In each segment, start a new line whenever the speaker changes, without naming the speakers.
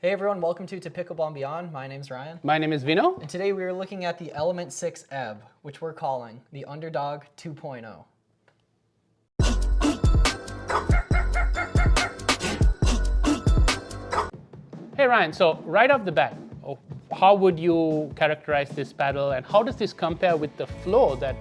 Hey everyone, welcome to Pickleball and Beyond. My name's Ryan.
My name is Vino.
And today we are looking at the Element 6 Ebb, which we're calling the Underdog 2.0.
Hey Ryan, so right off the bat, how would you characterize this paddle and how does this compare with the flow that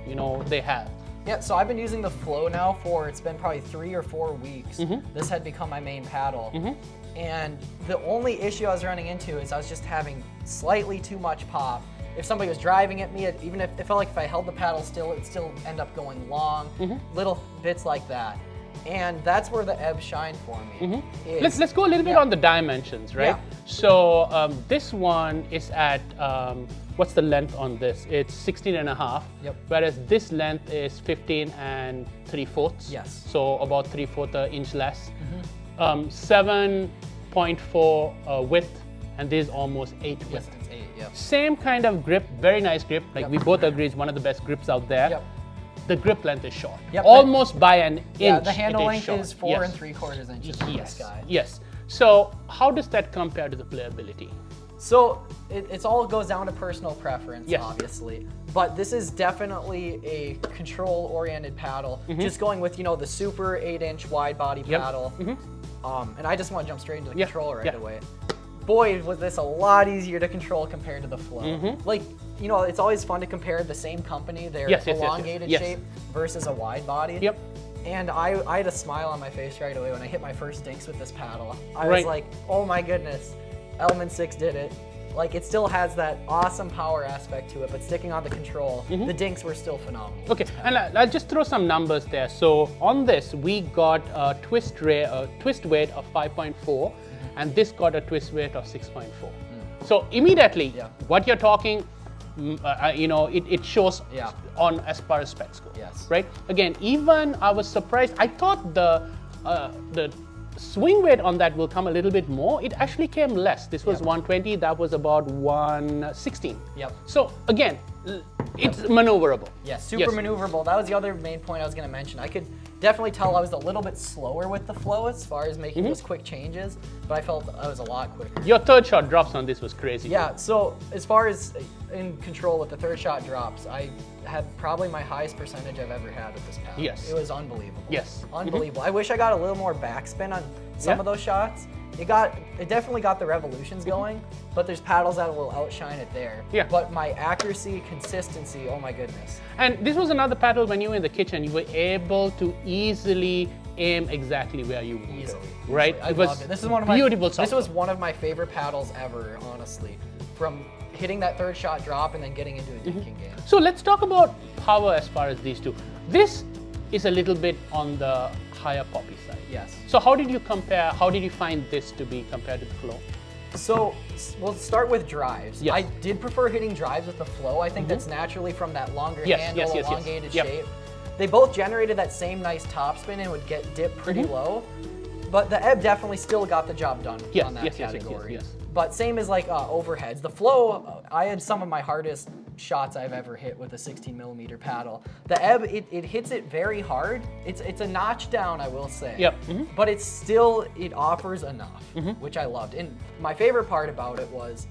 they have?
Yeah, so I've been using the flow now it's been probably 3 or 4 weeks. This had become my main paddle. And the only issue I was running into is I was just having slightly too much pop. If somebody was driving at me, even if it felt like if I held the paddle still, it'd still end up going long, little bits like that. And that's where the Ebb shined for me.
Let's go a little bit on the dimensions, right?
Yeah.
So this one is at, what's the length on this? It's 16 and a half, whereas this length is 15 and 3/4.
Yes.
So about 3/4 inch less. 7.4 width, and this is almost 8 width.
Yes, it's 8, yep.
Same kind of grip, very nice grip. Like we both agree, it's one of the best grips out there.
Yep.
The grip length is short,
Yep.
almost by an inch.
Yeah, the handle length
short.
is 4 3/4 inches on this guy.
Yes. So how does that compare to the playability?
So it all goes down to personal preference,
Yes.
obviously. But this is definitely a control-oriented paddle. Just going with the super 8-inch wide body paddle. And I just want to jump straight into the control right away. Boy, was this a lot easier to control compared to the flow. Like, it's always fun to compare the same company, their elongated shape versus a wide body. And I had a smile on my face right away when I hit my first dinks with this paddle. I was like, oh my goodness, Element 6 did it. Like, it still has that awesome power aspect to it, but sticking on the control, the dinks were still phenomenal.
Okay, and I'll just throw some numbers there. So on this, we got a twist weight of 5.4, and this got a twist weight of 6.4. So immediately, what you're talking, it shows on as far as specs go. Right? Again, even I was surprised. I thought the swing weight on that will come a little bit more. It actually came less. This was 120, that was about 116. So again, it's maneuverable.
Yes, super maneuverable. That was the other main point I was going to mention. I could definitely tell I was a little bit slower with the flow as far as making those quick changes, but I felt I was a lot quicker.
Your third shot drops on this was crazy.
Yeah, so as far as in control with the third shot drops, I had probably my highest percentage I've ever had with this paddle. It was unbelievable. Unbelievable. I wish I got a little more backspin on some of those shots. It definitely got the revolutions going, but there's paddles that will outshine it there. But my accuracy, consistency, oh my goodness.
And this was another paddle when you were in the kitchen, you were able to easily aim exactly where you wanted.
Easily.
Right?
I loved it. This is one of my
beautiful.
This was one of my favorite paddles ever, honestly. From hitting that third shot drop and then getting into a dinking game.
So let's talk about power as far as these two. This is a little bit on the higher poppy side.
Yes.
So how did you compare, how did you find this to be compared to the flow?
So we'll start with drives. I did prefer hitting drives with the flow. I think that's naturally from that longer handle, elongated shape. They both generated that same nice topspin and would get dipped pretty low. But the Ebb definitely still got the job done on that category. But same as like overheads. The flow, I had some of my hardest shots I've ever hit with a 16mm paddle. The Ebb, it hits it very hard. It's a notch down, I will say. But it offers enough, which I loved. And my favorite part about it was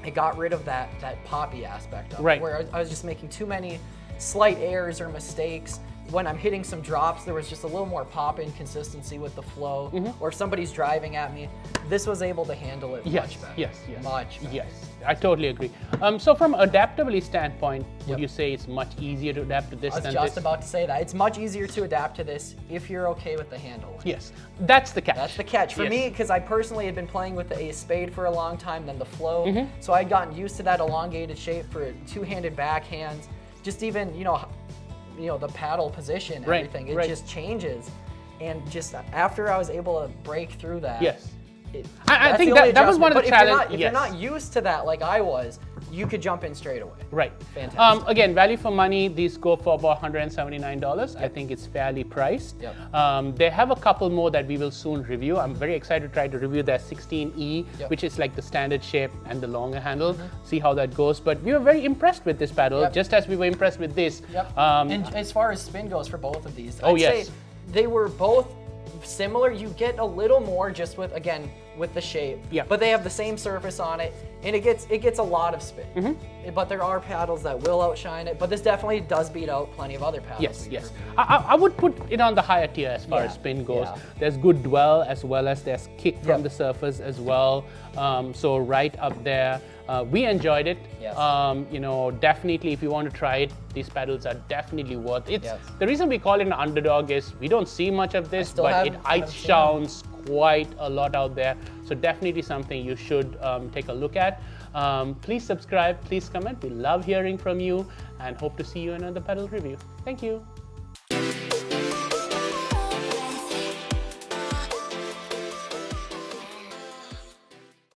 it got rid of that poppy aspect of it, where I was just making too many slight errors or mistakes. When I'm hitting some drops, there was just a little more pop in consistency with the flow, or if somebody's driving at me, this was able to handle it much better. Much better.
Yes, I totally agree. So from adaptability standpoint, would you say it's much easier to adapt to this than this?
I was just about to say that. It's much easier to adapt to this if you're okay with the handle.
Yes, that's the catch.
That's the catch. For me, because I personally had been playing with the ace spade for a long time, then the flow, so I'd gotten used to that elongated shape for two-handed backhands, just even, the paddle position, everything, it just changes. And just after I was able to break through that,
I think that was one of the challenges.
If you're not used to that like I was, you could jump in straight away. Fantastic.
Again, value for money, these go for about $179. I think it's fairly priced. They have a couple more that we will soon review. I'm very excited to try to review their 16E, which is like the standard shape and the longer handle, see how that goes. But we were very impressed with this paddle, just as we were impressed with this.
And as far as spin goes for both of these, I'd say they were both similar. You get a little more just with, again, with the shape.
Yeah.
But they have the same surface on it, and it gets a lot of spin. But there are paddles that will outshine it. But this definitely does beat out plenty of other paddles.
Yes, yes. I would put it on the higher tier as far as spin goes.
Yeah.
There's good dwell as well as there's kick from the surface as well. So right up there. We enjoyed it.
Yes.
You know, definitely if you want to try it, these paddles are definitely worth it.
Yes.
The reason we call it an Underdog is we don't see much of this, but it
haven't
outshines quite a lot out there. So definitely something you should take a look at. Please subscribe, please comment. We love hearing from you and hope to see you in another paddle review. Thank you.